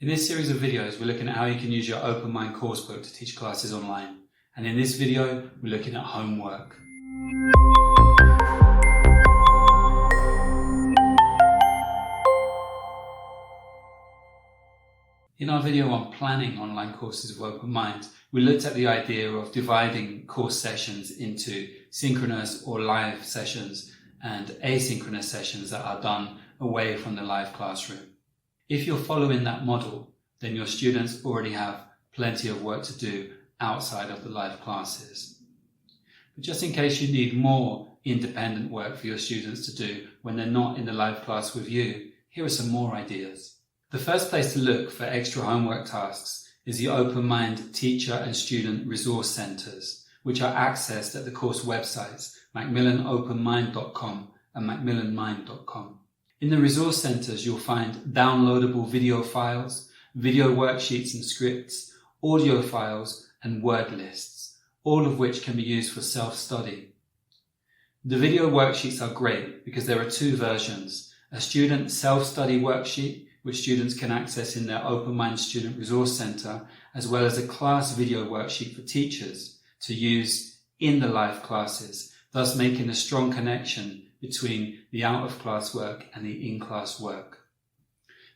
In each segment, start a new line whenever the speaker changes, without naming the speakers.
In this series of videos, we're looking at how you can use your Open Mind coursebook to teach classes online. And in this video, we're looking at homework. In our video on planning online courses with Open Mind, we looked at the idea of dividing course sessions into synchronous or live sessions and asynchronous sessions that are done away from the live classroom. If you're following that model, then your students already have plenty of work to do outside of the live classes. But just in case you need more independent work for your students to do when they're not in the live class with you, here are some more ideas. The first place to look for extra homework tasks is the Open Mind Teacher and Student Resource Centres, which are accessed at the course websites macmillanopenmind.com and macmillanmind.com. In the resource centres, you'll find downloadable video files, video worksheets and scripts, audio files, and word lists, all of which can be used for self-study. The video worksheets are great because there are two versions: a student self-study worksheet, which students can access in their Open Mind Student Resource Centre, as well as a class video worksheet for teachers to use in the live classes, thus making a strong connection between the out-of-class work and the in-class work.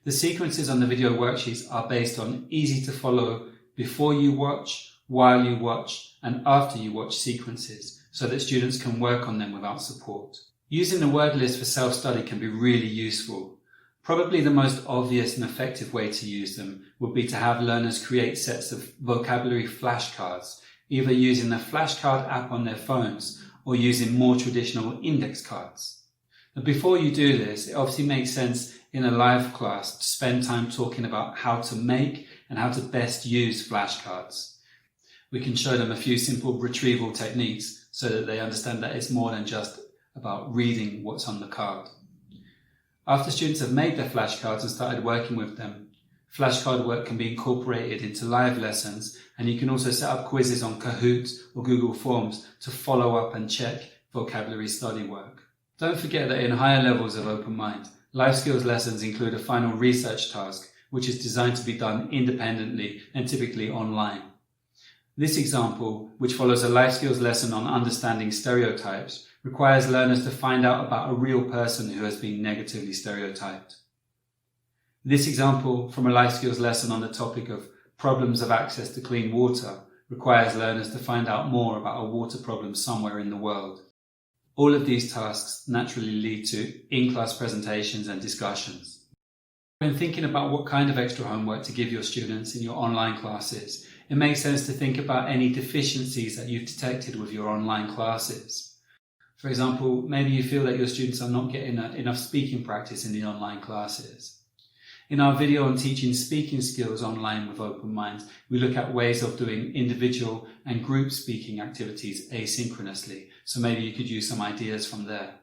The sequences on the video worksheets are based on easy to follow before you watch, while you watch, and after you watch sequences, so that students can work on them without support. Using the word list for self-study can be really useful. Probably the most obvious and effective way to use them would be to have learners create sets of vocabulary flashcards, either using the flashcard app on their phones or using more traditional index cards. But before you do this, it obviously makes sense in a live class to spend time talking about how to make and how to best use flashcards. We can show them a few simple retrieval techniques so that they understand that it's more than just about reading what's on the card. After students have made their flashcards and started working with them, flashcard work can be incorporated into live lessons, and you can also set up quizzes on Kahoot or Google Forms to follow up and check vocabulary study work. Don't forget that in higher levels of Open Mind, life skills lessons include a final research task, which is designed to be done independently and typically online. This example, which follows a life skills lesson on understanding stereotypes, requires learners to find out about a real person who has been negatively stereotyped. This example from a life skills lesson on the topic of problems of access to clean water requires learners to find out more about a water problem somewhere in the world. All of these tasks naturally lead to in-class presentations and discussions. When thinking about what kind of extra homework to give your students in your online classes, it makes sense to think about any deficiencies that you've detected with your online classes. For example, maybe you feel that your students are not getting enough speaking practice in the online classes. In our video on teaching speaking skills online with Open Mind, we look at ways of doing individual and group speaking activities asynchronously, so maybe you could use some ideas from there.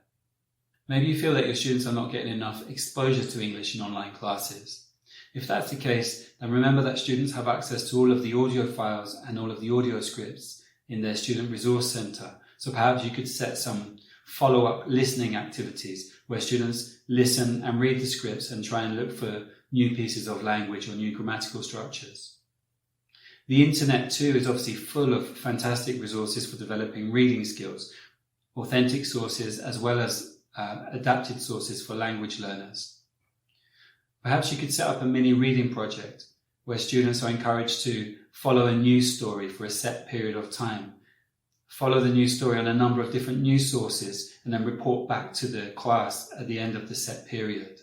Maybe you feel that your students are not getting enough exposure to English in online classes. If that's the case, then remember that students have access to all of the audio files and all of the audio scripts in their Student Resource Centre, so perhaps you could set some follow-up listening activities where students listen and read the scripts and try and look for new pieces of language or new grammatical structures. The internet too is obviously full of fantastic resources for developing reading skills, authentic sources as well as adapted sources for language learners. Perhaps you could set up a mini reading project where students are encouraged to follow a news story for a set period of time, follow the news story on a number of different news sources, and then report back to the class at the end of the set period.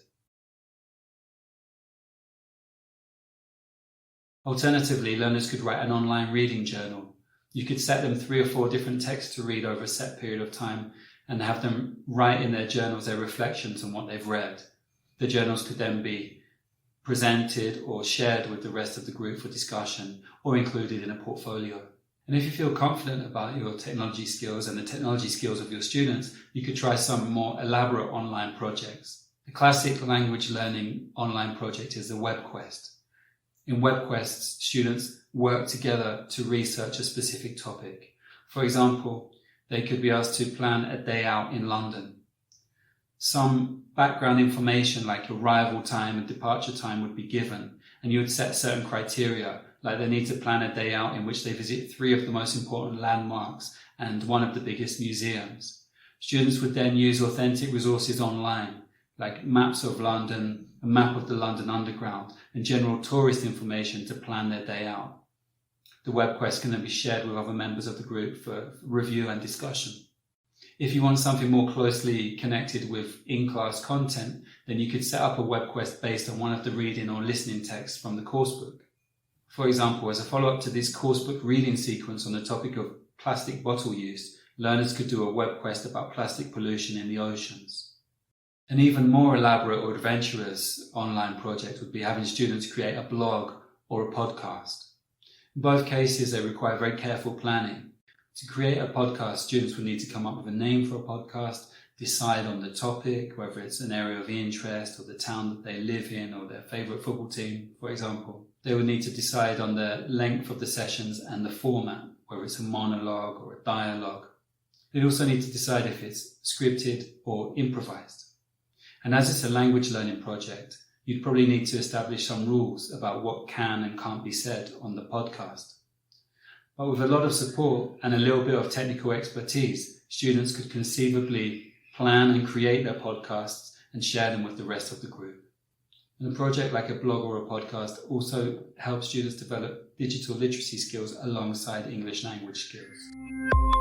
Alternatively, learners could write an online reading journal. You could set them 3 or 4 different texts to read over a set period of time and have them write in their journals their reflections on what they've read. The journals could then be presented or shared with the rest of the group for discussion or included in a portfolio. And if you feel confident about your technology skills and the technology skills of your students, you could try some more elaborate online projects. The classic language learning online project is the Webquest. In Webquest, students work together to research a specific topic. For example, they could be asked to plan a day out in London. Some background information like arrival time and departure time would be given, and you would set certain criteria, like they need to plan a day out in which they visit 3 of the most important landmarks and 1 of the biggest museums. Students would then use authentic resources online, like maps of London, a map of the London Underground, and general tourist information to plan their day out. The Webquest can then be shared with other members of the group for review and discussion. If you want something more closely connected with in-class content, then you could set up a Webquest based on one of the reading or listening texts from the coursebook. For example, as a follow-up to this coursebook reading sequence on the topic of plastic bottle use, learners could do a Webquest about plastic pollution in the oceans. An even more elaborate or adventurous online project would be having students create a blog or a podcast. In both cases, they require very careful planning. To create a podcast, students would need to come up with a name for a podcast, decide on the topic, whether it's an area of interest or the town that they live in or their favourite football team, for example. They would need to decide on the length of the sessions and the format, whether it's a monologue or a dialogue. They'd also need to decide if it's scripted or improvised. And as it's a language learning project, you'd probably need to establish some rules about what can and can't be said on the podcast. But with a lot of support and a little bit of technical expertise, students could conceivably plan and create their podcasts and share them with the rest of the group. And a project like a blog or a podcast also helps students develop digital literacy skills alongside English language skills.